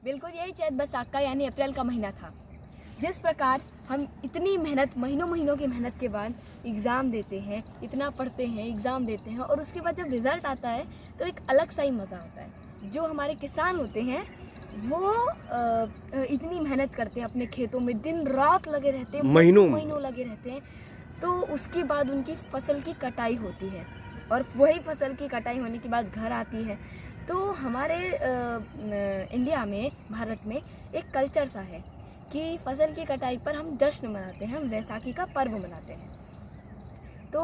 बिल्कुल यही चैत बैसाख का यानी अप्रैल का महीना था। जिस प्रकार हम इतनी मेहनत, महीनों महीनों की मेहनत के बाद एग्ज़ाम देते हैं, इतना पढ़ते हैं, एग्ज़ाम देते हैं और उसके बाद जब रिज़ल्ट आता है तो एक अलग सा ही मज़ा आता है। जो हमारे किसान होते हैं वो इतनी मेहनत करते हैं, अपने खेतों में दिन रात लगे रहते हैं, महीनों लगे रहते हैं। तो उसके बाद उनकी फसल की कटाई होती है और वही फसल की कटाई होने के बाद घर आती है। तो हमारे इंडिया में, भारत में एक कल्चर सा है कि फसल की कटाई पर हम जश्न मनाते हैं, हम वैसाखी का पर्व मनाते हैं। तो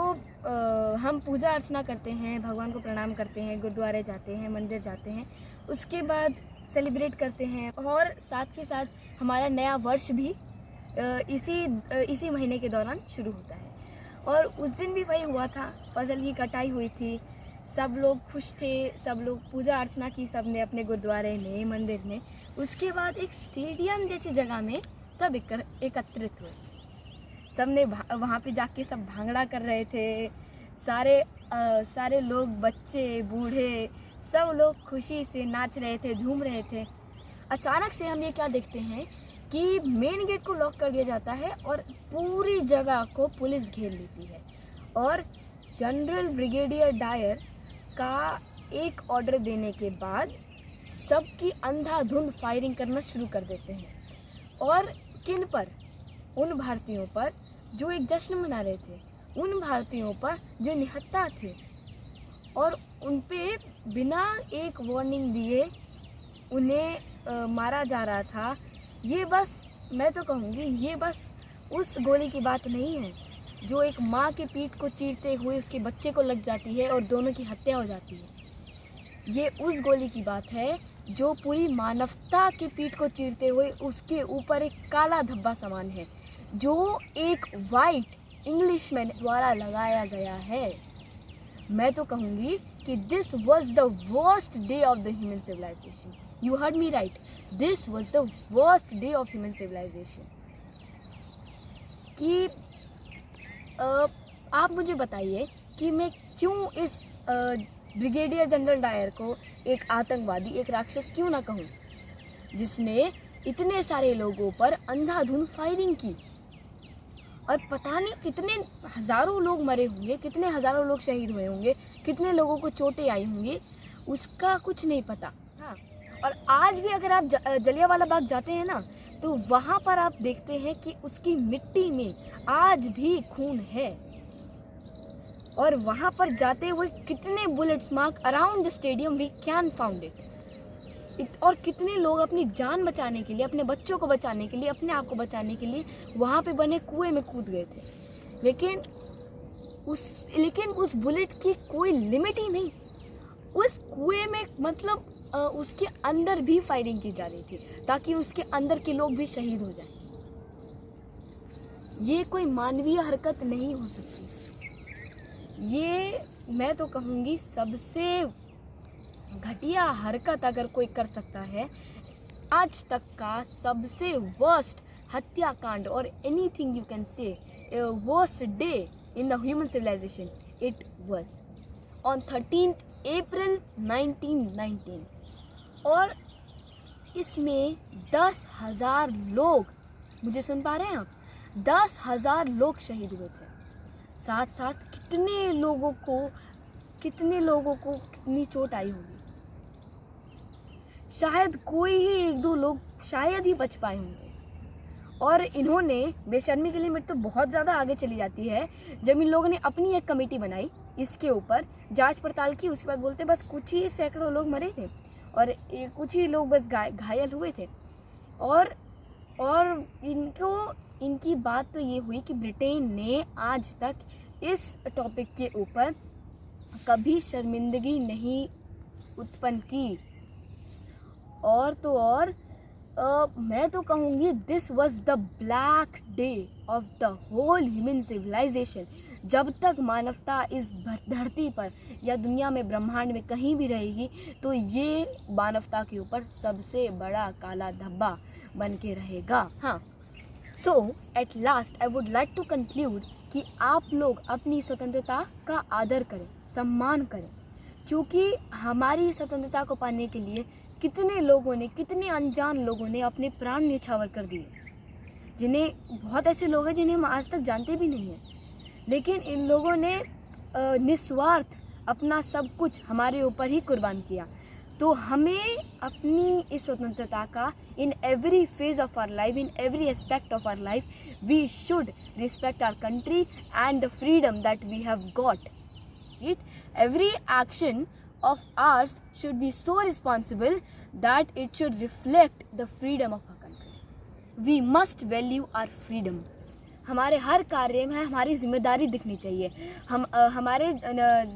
हम पूजा अर्चना करते हैं, भगवान को प्रणाम करते हैं, गुरुद्वारे जाते हैं, मंदिर जाते हैं, उसके बाद सेलिब्रेट करते हैं और साथ के साथ हमारा नया वर्ष भी इसी महीने के दौरान शुरू होता है। और उस दिन भी वही हुआ था, फसल की कटाई हुई थी, सब लोग खुश थे, सब लोग पूजा अर्चना की, सब ने अपने गुरुद्वारे में, मंदिर में। उसके बाद एक स्टेडियम जैसी जगह में सब एकत्रित हुए। सब ने वहाँ पे जाके सब भांगड़ा कर रहे थे। सारे लोग, बच्चे बूढ़े, सब लोग खुशी से नाच रहे थे, झूम रहे थे। अचानक से हम ये क्या देखते हैं कि मेन गेट को लॉक कर दिया जाता है और पूरी जगह को पुलिस घेर लेती है और जनरल ब्रिगेडियर डायर का एक ऑर्डर देने के बाद सबकी अंधाधुंध फायरिंग करना शुरू कर देते हैं। और किन पर? उन भारतीयों पर जो एक जश्न मना रहे थे, उन भारतीयों पर जो निहत्था थे और उन पे बिना एक वार्निंग दिए उन्हें मारा जा रहा था। ये बस, मैं तो कहूँगी, ये बस उस गोली की बात नहीं है जो एक माँ के पीठ को चीरते हुए उसके बच्चे को लग जाती है और दोनों की हत्या हो जाती है। ये उस गोली की बात है जो पूरी मानवता की पीठ को चीरते हुए उसके ऊपर एक काला धब्बा समान है, जो एक वाइट इंग्लिशमैन द्वारा लगाया गया है। मैं तो कहूँगी कि this was the worst day of the human civilization. You heard me right, this was the worst day of human civilization. कि आप मुझे बताइए कि मैं क्यों इस ब्रिगेडियर जनरल डायर को एक आतंकवादी, एक राक्षस क्यों ना कहूँ, जिसने इतने सारे लोगों पर अंधाधुंध फायरिंग की और पता नहीं कितने हज़ारों लोग मरे होंगे, कितने हज़ारों लोग शहीद हुए होंगे, कितने लोगों को चोटें आई होंगी, उसका कुछ नहीं पता। हाँ, और आज भी अगर आप जलियांवाला बाग जाते हैं ना, तो वहाँ पर आप देखते हैं कि उसकी मिट्टी में आज भी खून है और वहाँ पर जाते हुए कितने bullets mark around the stadium we can found it. और कितने लोग अपनी जान बचाने के लिए, अपने बच्चों को बचाने के लिए, अपने आप को बचाने के लिए वहाँ पे बने कुएं में कूद गए थे। लेकिन उस बुलेट की कोई लिमिट ही नहीं। उस कुएं में मतलब उसके अंदर भी फायरिंग की जा रही थी ताकि उसके अंदर के लोग भी शहीद हो जाएं। ये कोई मानवीय हरकत नहीं हो सकती। ये मैं तो कहूँगी सबसे घटिया हरकत अगर कोई कर सकता है, आज तक का सबसे वर्स्ट हत्याकांड और anything you can say worst day in the human civilization, it was on 13th April 1919। और इसमें 10,000 लोग, मुझे सुन पा रहे हैं आप, 10,000 लोग शहीद हुए थे। साथ साथ कितने लोगों को कितनी चोट आई होगी। शायद कोई ही एक दो लोग शायद ही बच पाए होंगे। और इन्होंने, बेशर्मी के लिमिट तो बहुत ज़्यादा आगे चली जाती है, जब इन लोगों ने अपनी एक कमेटी बनाई, इसके ऊपर जांच पड़ताल की, उसके बाद बोलते बस कुछ ही सैकड़ों लोग मरे थे और कुछ ही लोग बस घायल हुए थे। और इनकी बात तो ये हुई कि ब्रिटेन ने आज तक इस टॉपिक के ऊपर कभी शर्मिंदगी नहीं उत्पन्न की। और तो और मैं तो कहूँगी this was the black day of the whole human civilization. जब तक मानवता इस धरती पर या दुनिया में, ब्रह्मांड में कहीं भी रहेगी, तो ये मानवता के ऊपर सबसे बड़ा काला धब्बा बन के रहेगा। हाँ, so at last I would like to conclude कि आप लोग अपनी स्वतंत्रता का आदर करें, सम्मान करें, क्योंकि हमारी स्वतंत्रता को पाने के लिए कितने लोगों ने, कितने अनजान लोगों ने अपने प्राण न्यौछावर कर दिए, जिन्हें बहुत ऐसे लोग हैं जिन्हें हम आज तक जानते भी नहीं हैं, लेकिन इन लोगों ने निस्वार्थ अपना सब कुछ हमारे ऊपर ही कुर्बान किया। तो हमें अपनी इस स्वतंत्रता का in every phase of our life, in every aspect of our life, we should respect our country and the freedom that we have got it. Every action of ours should be so responsible that it should reflect the freedom of our country. We must value our freedom. हमारे हर कार्य में हमारी जिम्मेदारी दिखनी चाहिए। हमारे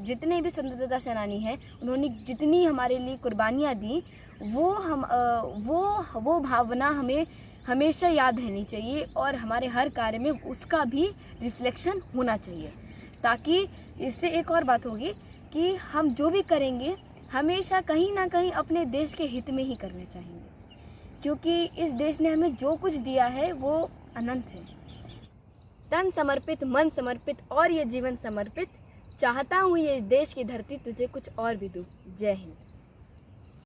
जितने भी स्वतंत्रता सेनानी हैं, उन्होंने जितनी हमारे लिए कुर्बानियाँ दी, वो भावना हमें हमेशा याद रहनी चाहिए और हमारे हर कार्य में उसका भी रिफ्लेक्शन होना चाहिए। ताकि इससे एक और बात होगी कि हम जो भी करेंगे हमेशा कहीं ना कहीं अपने देश के हित में ही करने चाहिए, क्योंकि इस देश ने हमें जो कुछ दिया है वो अनंत है। तन समर्पित, मन समर्पित और ये जीवन समर्पित, चाहता हूँ ये देश की धरती तुझे कुछ और भी दूँ। जय हिंद।